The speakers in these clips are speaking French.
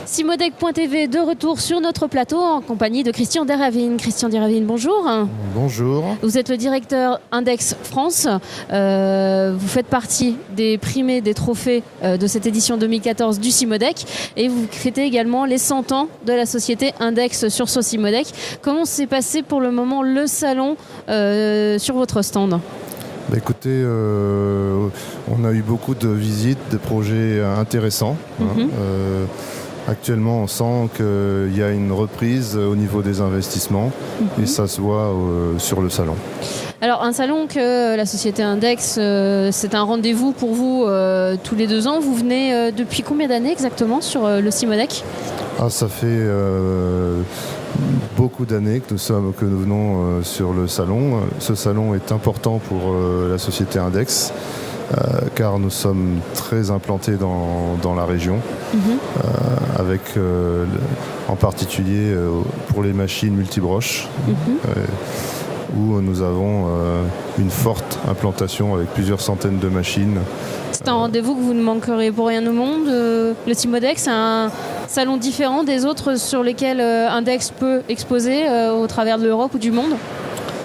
Simodec.tv de retour sur notre plateau en compagnie de Christian Deravine. Christian Deravine, bonjour. Bonjour. Vous êtes le directeur Index France. Vous faites partie des primés des trophées de cette édition 2014 du Simodec et vous fêtez également les 100 ans de la société Index sur Simodec. Comment s'est passé pour le moment le salon sur votre stand ? Écoutez, on a eu beaucoup de visites, de projets intéressants. Actuellement, on sent qu'il y a une reprise au niveau des investissements et ça se voit sur le salon. Alors, un salon que la société Index, c'est un rendez-vous pour vous tous les 2 ans. Vous venez depuis combien d'années exactement sur le Simodec ? Ça fait beaucoup d'années que nous venons sur le salon. Ce salon est important pour la société Index. Car nous sommes très implantés dans la région, avec en particulier pour les machines multibroches, où nous avons une forte implantation avec plusieurs centaines de machines. C'est un rendez-vous que vous ne manquerez pour rien au monde. Le Simodec, c'est un salon différent des autres sur lesquels Index peut exposer au travers de l'Europe ou du monde.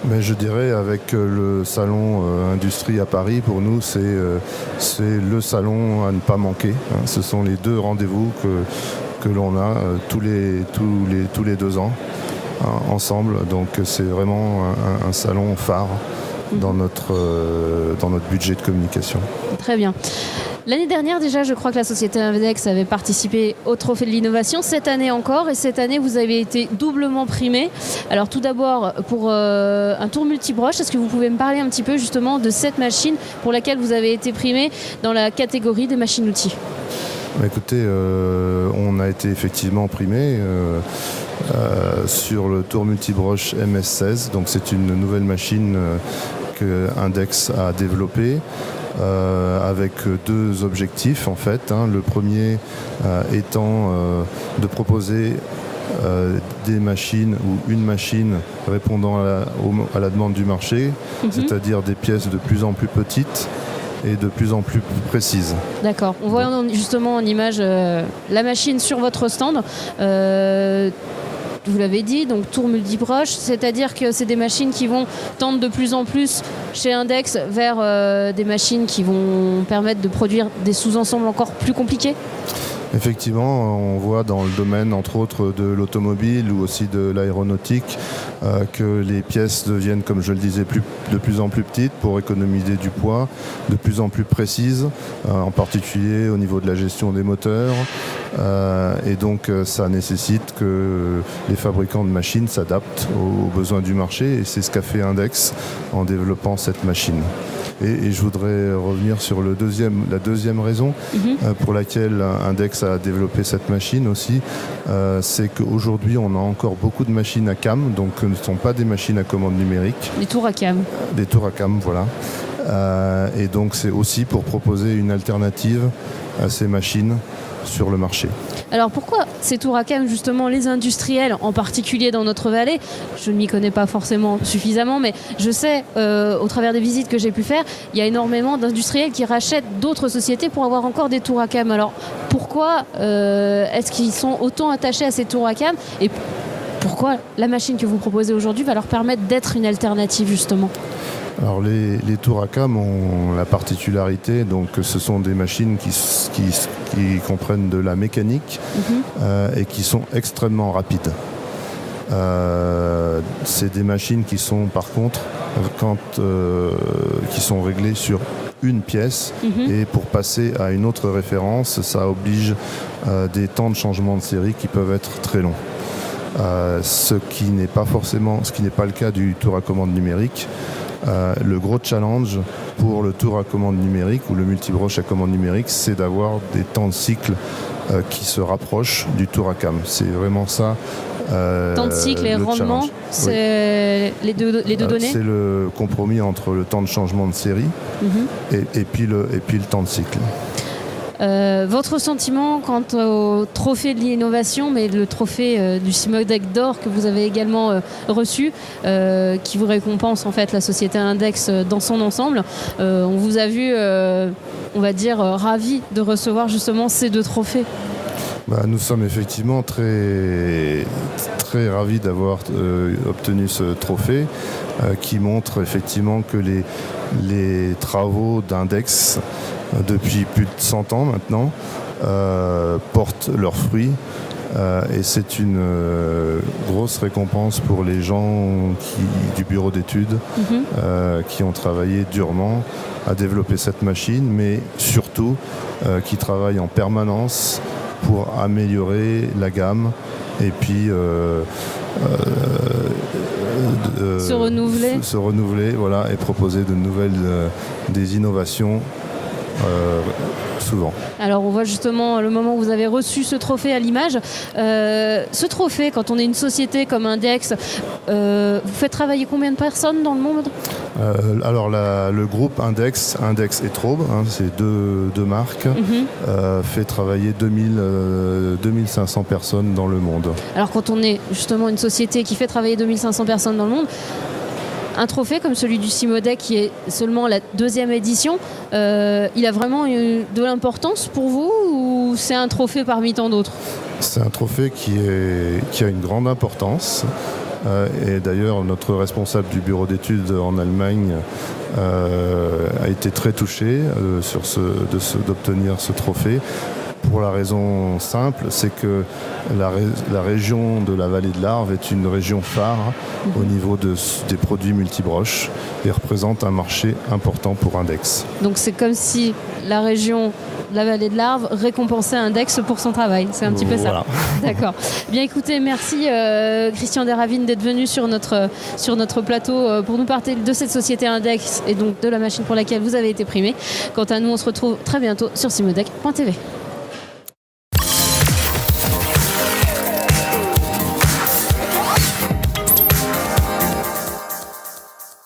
Mais je dirais avec le salon Industrie à Paris, pour nous c'est le salon à ne pas manquer. Ce sont les 2 rendez-vous que l'on a tous les 2 ans ensemble. Donc c'est vraiment un salon phare dans notre budget de communication. Très bien. L'année dernière déjà, je crois que la société Index avait participé au Trophée de l'innovation. Cette année encore, et cette année, vous avez été doublement primé. Alors tout d'abord, pour un tour multibroche, est-ce que vous pouvez me parler un petit peu justement de cette machine pour laquelle vous avez été primé dans la catégorie des machines-outils ? Écoutez, on a été effectivement primé sur le tour multibroche MS16. Donc c'est une nouvelle machine que Index a développée. Avec 2 objectifs en fait. Le premier étant de proposer des machines ou une machine répondant à la demande du marché, c'est-à-dire des pièces de plus en plus petites et de plus en plus précises. D'accord. On voit justement en image la machine sur votre stand. Vous l'avez dit, donc tour multibroche, c'est-à-dire que c'est des machines qui vont tendre de plus en plus chez Index vers des machines qui vont permettre de produire des sous-ensembles encore plus compliqués ? Effectivement, on voit dans le domaine, entre autres, de l'automobile ou aussi de l'aéronautique, que les pièces deviennent, comme je le disais, de plus en plus petites pour économiser du poids, de plus en plus précises, en particulier au niveau de la gestion des moteurs. Et donc, ça nécessite que les fabricants de machines s'adaptent aux besoins du marché. Et c'est ce qu'a fait Index en développant cette machine. Et je voudrais revenir sur la deuxième raison pour laquelle Index a développé cette machine aussi, c'est qu'aujourd'hui on a encore beaucoup de machines à cam, donc ce ne sont pas des machines à commande numérique. Des tours à cam. Des tours à cam, voilà. Et donc c'est aussi pour proposer une alternative à ces machines sur le marché. Alors pourquoi ces tours à cam, justement, les industriels, en particulier dans notre vallée, je ne m'y connais pas forcément suffisamment, mais je sais, au travers des visites que j'ai pu faire, il y a énormément d'industriels qui rachètent d'autres sociétés pour avoir encore des tours à cam. Alors pourquoi est-ce qu'ils sont autant attachés à ces tours à cam et pourquoi la machine que vous proposez aujourd'hui va leur permettre d'être une alternative, justement ? Alors les tours à cam ont la particularité, donc ce sont des machines qui comprennent de la mécanique et qui sont extrêmement rapides. C'est des machines qui sont par contre qui sont réglées sur une pièce et pour passer à une autre référence, ça oblige des temps de changement de série qui peuvent être très longs. Ce qui n'est pas le cas du tour à commande numérique. Le gros challenge pour le tour à commande numérique ou le multibroche à commande numérique, c'est d'avoir des temps de cycle qui se rapprochent du tour à cam. C'est vraiment ça. Temps de cycle et rendement, c'est les deux données. C'est le compromis entre le temps de changement de série et puis le temps de cycle. Votre sentiment quant au trophée de l'innovation, mais le trophée du Cimodec d'or que vous avez également reçu, qui vous récompense en fait la société Index dans son ensemble. On vous a vu, on va dire, ravis de recevoir justement ces 2 trophées. Nous sommes effectivement très, très ravis d'avoir obtenu ce trophée qui montre effectivement que les travaux d'Index depuis plus de 100 ans maintenant portent leurs fruits. Et c'est une grosse récompense pour les gens du bureau d'études qui ont travaillé durement à développer cette machine, mais surtout qui travaillent en permanence pour améliorer la gamme et puis se renouveler, voilà, et proposer de nouvelles des innovations souvent. Alors on voit justement le moment où vous avez reçu ce trophée à l'image. Ce trophée, quand on est une société comme Index, vous faites travailler combien de personnes dans le monde ? Alors le groupe Index et Traube, c'est deux marques, fait travailler 2500 personnes dans le monde. Alors quand on est justement une société qui fait travailler 2500 personnes dans le monde, un trophée comme celui du Cimodec qui est seulement la 2e édition, il a vraiment de l'importance pour vous ou c'est un trophée parmi tant d'autres ? C'est un trophée qui a une grande importance. Et d'ailleurs, notre responsable du bureau d'études en Allemagne a été très touché d'obtenir ce trophée. Pour la raison simple, c'est que la région de la vallée de l'Arve est une région phare au niveau des produits multibroches et représente un marché important pour Index. Donc c'est comme si la région de la vallée de l'Arve récompensait Index pour son travail. C'est un petit peu ça. D'accord. Bien écoutez, merci Christian Desravines d'être venu sur notre plateau pour nous parler de cette société Index et donc de la machine pour laquelle vous avez été primé. Quant à nous, on se retrouve très bientôt sur cimodec.tv.